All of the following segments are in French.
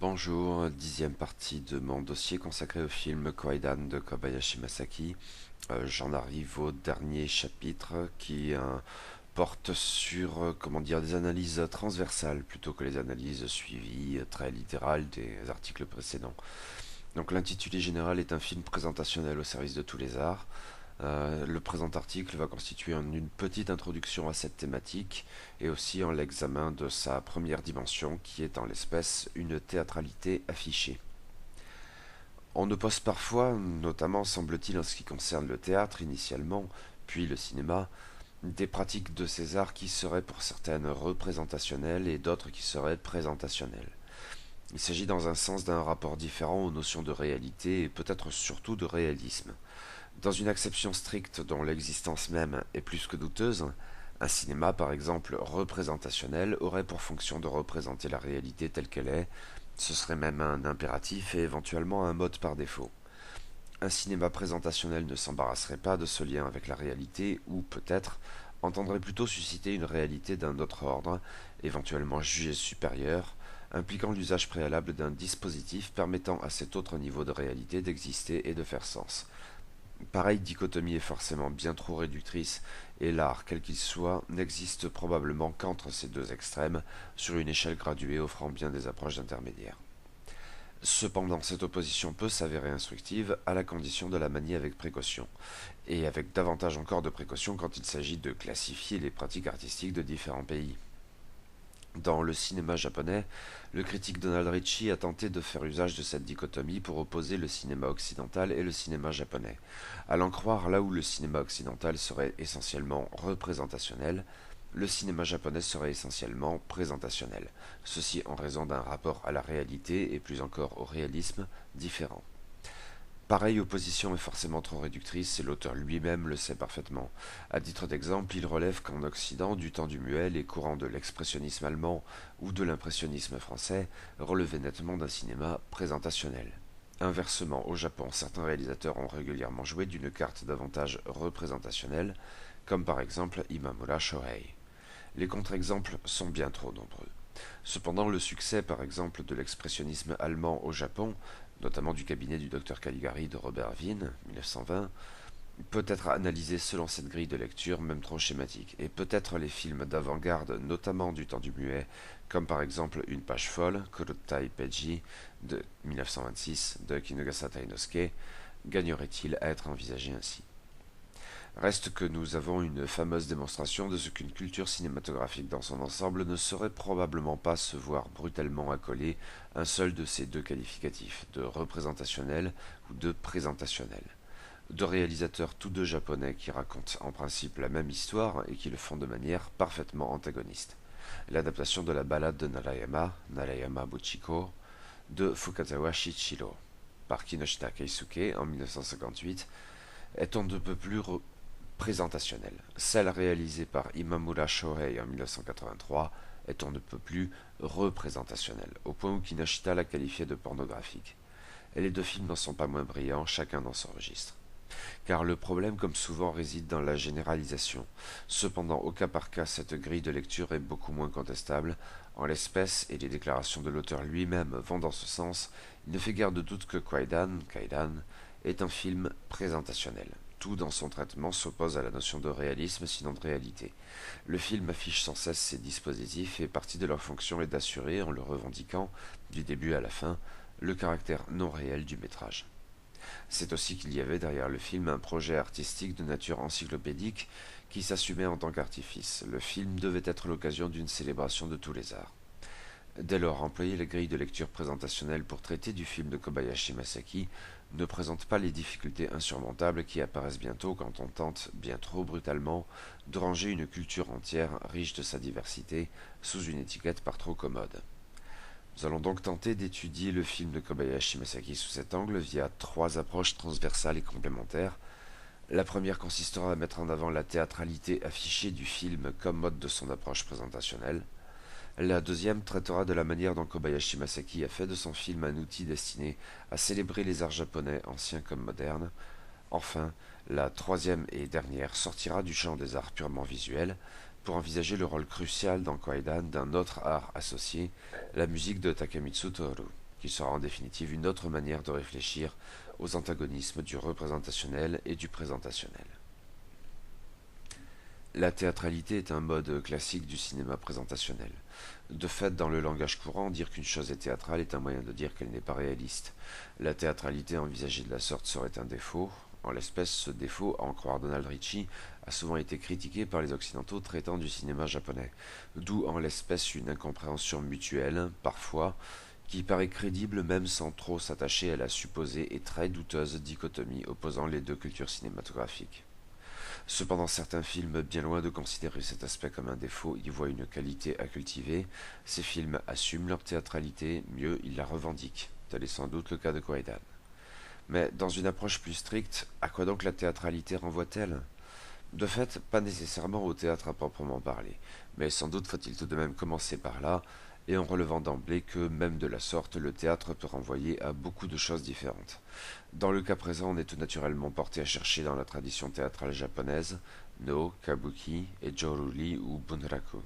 Bonjour, dixième partie de mon dossier consacré au film Kwaidan de Kobayashi Masaki. J'en arrive au dernier chapitre qui porte sur comment dire, des analyses transversales plutôt que les analyses suivies très littérales des articles précédents. Donc l'intitulé général est un film présentationnel au service de tous les arts. Le présent article va constituer une petite introduction à cette thématique et aussi en l'examen de sa première dimension qui est en l'espèce une théâtralité affichée. On oppose parfois, notamment semble-t-il en ce qui concerne le théâtre initialement, puis le cinéma, des pratiques de ces arts qui seraient pour certaines représentationnelles et d'autres qui seraient présentationnelles. Il s'agit dans un sens d'un rapport différent aux notions de réalité et peut-être surtout de réalisme. Dans une acception stricte dont l'existence même est plus que douteuse, un cinéma par exemple représentationnel aurait pour fonction de représenter la réalité telle qu'elle est, ce serait même un impératif et éventuellement un mode par défaut. Un cinéma présentationnel ne s'embarrasserait pas de ce lien avec la réalité ou peut-être entendrait plutôt susciter une réalité d'un autre ordre, éventuellement jugée supérieure, impliquant l'usage préalable d'un dispositif permettant à cet autre niveau de réalité d'exister et de faire sens. Pareille dichotomie est forcément bien trop réductrice, et l'art, quel qu'il soit, n'existe probablement qu'entre ces deux extrêmes, sur une échelle graduée offrant bien des approches intermédiaires. Cependant, cette opposition peut s'avérer instructive à la condition de la manier avec précaution, et avec davantage encore de précaution quand il s'agit de classifier les pratiques artistiques de différents pays. Dans le cinéma japonais, le critique Donald Ritchie a tenté de faire usage de cette dichotomie pour opposer le cinéma occidental et le cinéma japonais. À l'en croire, là où le cinéma occidental serait essentiellement représentationnel, le cinéma japonais serait essentiellement présentationnel, ceci en raison d'un rapport à la réalité et plus encore au réalisme différent. Pareille opposition est forcément trop réductrice et l'auteur lui-même le sait parfaitement. À titre d'exemple, il relève qu'en Occident, du temps du muet, les courants de l'expressionnisme allemand ou de l'impressionnisme français relevaient nettement d'un cinéma présentationnel. Inversement, au Japon, certains réalisateurs ont régulièrement joué d'une carte davantage représentationnelle, comme par exemple Imamura Shohei. Les contre-exemples sont bien trop nombreux. Cependant, le succès, par exemple, de l'expressionnisme allemand au Japon, notamment du cabinet du docteur Caligari de Robert Wiene, 1920, peut être analysé selon cette grille de lecture, même trop schématique, et peut-être les films d'avant-garde, notamment du temps du muet, comme par exemple Une page folle, Kurotai Peiji, de 1926, de Kinugasa Tainosuke, gagneraient-ils à être envisagés ainsi. Reste que nous avons une fameuse démonstration de ce qu'une culture cinématographique dans son ensemble ne saurait probablement pas se voir brutalement accoler un seul de ces deux qualificatifs, de représentationnel ou de présentationnel. Deux réalisateurs tous deux japonais qui racontent en principe la même histoire et qui le font de manière parfaitement antagoniste. L'adaptation de la ballade de Narayama, Narayama Buchiko, de Fukazawa Shichiro, par Kinoshita Keisuke en 1958, est on ne peut plus présentationnelle. Celle réalisée par Imamura Shohei en 1983 est on ne peut plus représentationnelle, au point où Kinoshita la qualifiait de pornographique. Et les deux films n'en sont pas moins brillants, chacun dans son registre. Car le problème, comme souvent, réside dans la généralisation. Cependant, au cas par cas, cette grille de lecture est beaucoup moins contestable. En l'espèce, et les déclarations de l'auteur lui-même vont dans ce sens, il ne fait guère de doute que Kaidan, est un film présentationnel. Tout dans son traitement s'oppose à la notion de réalisme, sinon de réalité. Le film affiche sans cesse ses dispositifs et partie de leur fonction est d'assurer, en le revendiquant, du début à la fin, le caractère non réel du métrage. C'est aussi qu'il y avait derrière le film un projet artistique de nature encyclopédique qui s'assumait en tant qu'artifice. Le film devait être l'occasion d'une célébration de tous les arts. Dès lors, employer la grille de lecture présentationnelle pour traiter du film de Kobayashi Masaki ne présente pas les difficultés insurmontables qui apparaissent bientôt quand on tente, bien trop brutalement, de ranger une culture entière, riche de sa diversité, sous une étiquette par trop commode. Nous allons donc tenter d'étudier le film de Kobayashi Masaki sous cet angle via trois approches transversales et complémentaires. La première consistera à mettre en avant la théâtralité affichée du film comme mode de son approche présentationnelle. La deuxième traitera de la manière dont Kobayashi Masaki a fait de son film un outil destiné à célébrer les arts japonais anciens comme modernes. Enfin, la troisième et dernière sortira du champ des arts purement visuels pour envisager le rôle crucial dans Kwaidan d'un autre art associé, la musique de Takemitsu Toru. qui sera en définitive une autre manière de réfléchir aux antagonismes du représentationnel et du présentationnel. La théâtralité est un mode classique du cinéma présentationnel. De fait, dans le langage courant, dire qu'une chose est théâtrale est un moyen de dire qu'elle n'est pas réaliste. La théâtralité envisagée de la sorte serait un défaut. En l'espèce, ce défaut, à en croire Donald Ritchie, a souvent été critiqué par les Occidentaux traitant du cinéma japonais. D'où en l'espèce une incompréhension mutuelle, parfois, qui paraît crédible même sans trop s'attacher à la supposée et très douteuse dichotomie opposant les deux cultures cinématographiques. Cependant, certains films, bien loin de considérer cet aspect comme un défaut, y voient une qualité à cultiver. Ces films assument leur théâtralité, mieux, ils la revendiquent. Tel est sans doute le cas de Kwaidan. Mais dans une approche plus stricte, à quoi donc la théâtralité renvoie-t-elle? De fait, pas nécessairement au théâtre à proprement parler, mais sans doute faut-il tout de même commencer par là, et en relevant d'emblée que, même de la sorte, le théâtre peut renvoyer à beaucoup de choses différentes. Dans le cas présent, on est tout naturellement porté à chercher dans la tradition théâtrale japonaise, No, Kabuki et Joruri ou Bunraku.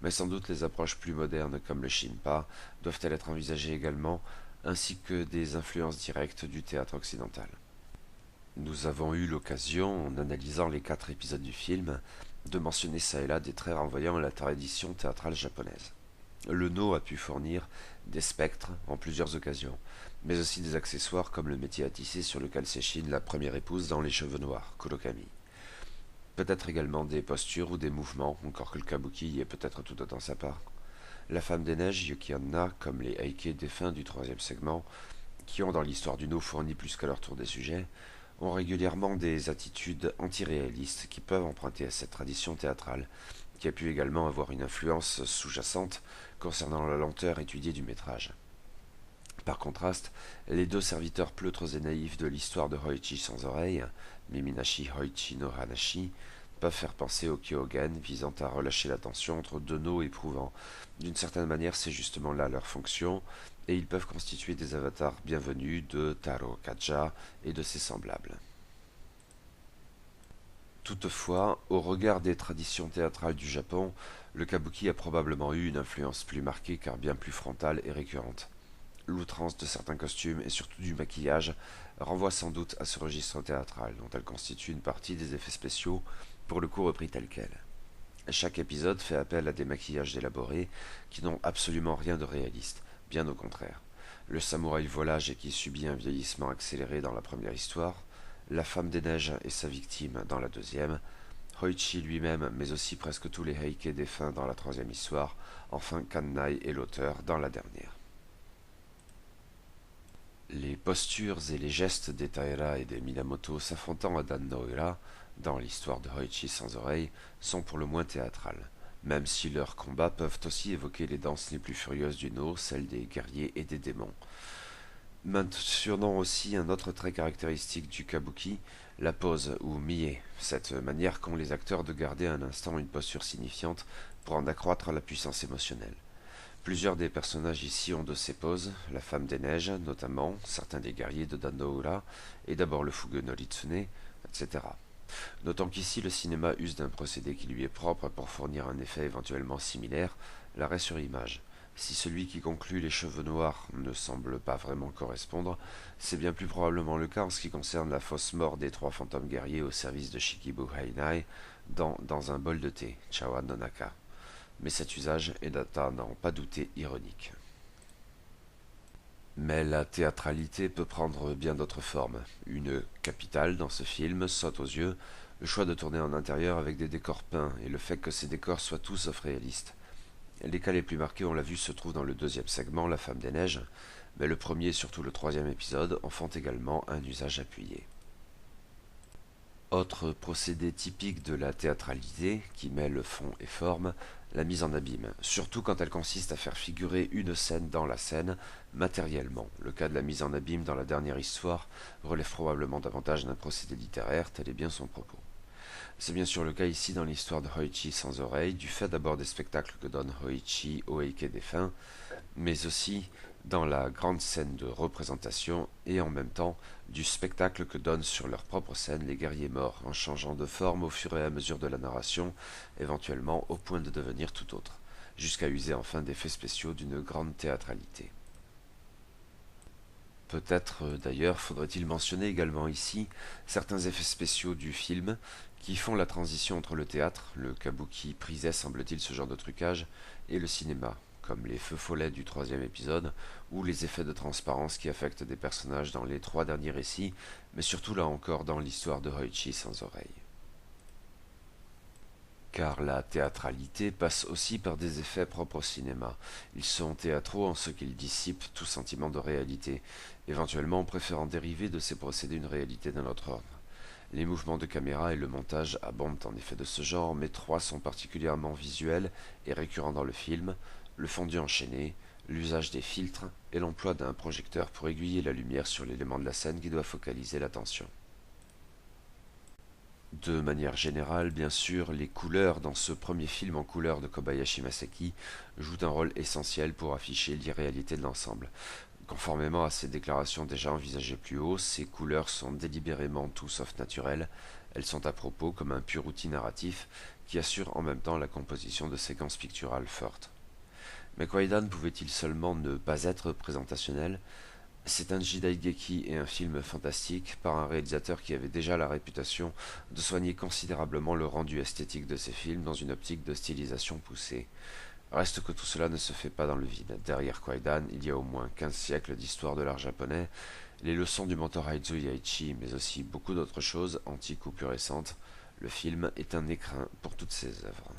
Mais sans doute les approches plus modernes comme le Shinpa doivent-elles être envisagées également, ainsi que des influences directes du théâtre occidental. Nous avons eu l'occasion, en analysant les 4 épisodes du film, de mentionner çà et là des traits renvoyant à la tradition théâtrale japonaise. Le No a pu fournir des spectres en plusieurs occasions, mais aussi des accessoires comme le métier à tisser sur lequel s'échine la première épouse dans Les Cheveux Noirs, Kurokami. Peut-être également des postures ou des mouvements, encore que le kabuki y est peut-être tout autant sa part. La femme des neiges, Yuki Anna, comme les heike défunts du troisième segment, qui ont dans l'histoire du No fourni plus qu'à leur tour des sujets, ont régulièrement des attitudes antiréalistes qui peuvent emprunter à cette tradition théâtrale, qui a pu également avoir une influence sous-jacente concernant la lenteur étudiée du métrage. Par contraste, les deux serviteurs pleutres et naïfs de l'histoire de Hoichi sans oreille, Miminashi Hoichi no Hanashi, peuvent faire penser au Kyogen visant à relâcher la tension entre deux no éprouvants. D'une certaine manière, c'est justement là leur fonction, et ils peuvent constituer des avatars bienvenus de Taro Kaja et de ses semblables. Toutefois, au regard des traditions théâtrales du Japon, le kabuki a probablement eu une influence plus marquée car bien plus frontale et récurrente. L'outrance de certains costumes et surtout du maquillage renvoie sans doute à ce registre théâtral dont elle constitue une partie des effets spéciaux, pour le coup repris tel quel. Chaque épisode fait appel à des maquillages élaborés qui n'ont absolument rien de réaliste, bien au contraire. Le samouraï volage qui subit un vieillissement accéléré dans la première histoire, la femme des neiges et sa victime dans la deuxième, Hoichi lui-même mais aussi presque tous les heike défunts dans la troisième histoire, enfin Kannai et l'auteur dans la dernière. Les postures et les gestes des Taira et des Minamoto s'affrontant à Dan no Ura, dans l'histoire de Hoichi sans oreille, sont pour le moins théâtrales, même si leurs combats peuvent aussi évoquer les danses les plus furieuses du No, celles des guerriers et des démons. Mentionnons aussi un autre trait caractéristique du kabuki, la pose ou mie, cette manière qu'ont les acteurs de garder un instant une posture signifiante pour en accroître la puissance émotionnelle. Plusieurs des personnages ici ont de ces poses, la femme des neiges notamment, certains des guerriers de Dan no Ura, et d'abord le fugue no Ritsune, etc. Notons qu'ici le cinéma use d'un procédé qui lui est propre pour fournir un effet éventuellement similaire, l'arrêt sur image. Si celui qui conclut les cheveux noirs ne semble pas vraiment correspondre, c'est bien plus probablement le cas en ce qui concerne la fausse mort des 3 fantômes guerriers au service de Shikibu Heinai dans un bol de thé, Chawa no Naka. Mais cet usage est à n'en pas douter ironique. Mais la théâtralité peut prendre bien d'autres formes. Une capitale dans ce film saute aux yeux, le choix de tourner en intérieur avec des décors peints et le fait que ces décors soient tous sauf réalistes. Les cas les plus marqués, on l'a vu, se trouvent dans le deuxième segment, La Femme des Neiges, mais le premier et surtout le troisième épisode en font également un usage appuyé. Autre procédé typique de la théâtralité, qui mêle fond et forme, la mise en abîme, surtout quand elle consiste à faire figurer une scène dans la scène, matériellement. Le cas de la mise en abîme dans la dernière histoire relève probablement davantage d'un procédé littéraire, tel est bien son propos. C'est bien sûr le cas ici dans l'histoire de Hoichi sans oreille, du fait d'abord des spectacles que donne Hoichi au heike défunt, mais aussi dans la grande scène de représentation et en même temps du spectacle que donnent sur leur propre scène les guerriers morts en changeant de forme au fur et à mesure de la narration, éventuellement au point de devenir tout autre, jusqu'à user enfin d'effets spéciaux d'une grande théâtralité. Peut-être d'ailleurs faudrait-il mentionner également ici certains effets spéciaux du film qui font la transition entre le théâtre, le kabuki prisait semble-t-il ce genre de trucage, et le cinéma, comme les feux follets du troisième épisode, ou les effets de transparence qui affectent des personnages dans les trois derniers récits, mais surtout là encore dans l'histoire de Hoichi sans oreille. Car la théâtralité passe aussi par des effets propres au cinéma. Ils sont théâtraux en ce qu'ils dissipent tout sentiment de réalité, éventuellement en préférant dériver de ces procédés une réalité d'un autre ordre. Les mouvements de caméra et le montage abondent en effet de ce genre, mais trois sont particulièrement visuels et récurrents dans le film: le fondu enchaîné, l'usage des filtres et l'emploi d'un projecteur pour aiguiller la lumière sur l'élément de la scène qui doit focaliser l'attention. De manière générale, bien sûr, les couleurs dans ce premier film en couleur de Kobayashi Masaki jouent un rôle essentiel pour afficher l'irréalité de l'ensemble. Conformément à ces déclarations déjà envisagées plus haut, ces couleurs sont délibérément tout sauf naturelles. Elles sont à propos comme un pur outil narratif qui assure en même temps la composition de séquences picturales fortes. Mais Kwaidan pouvait-il seulement ne pas être présentationnel? C'est un Jidaigeki et un film fantastique par un réalisateur qui avait déjà la réputation de soigner considérablement le rendu esthétique de ses films dans une optique de stylisation poussée. Reste que tout cela ne se fait pas dans le vide. Derrière Kwaidan, il y a au moins 15 siècles d'histoire de l'art japonais, les leçons du mentor Aizu Yaichi, mais aussi beaucoup d'autres choses, antiques ou plus récentes. Le film est un écrin pour toutes ces œuvres.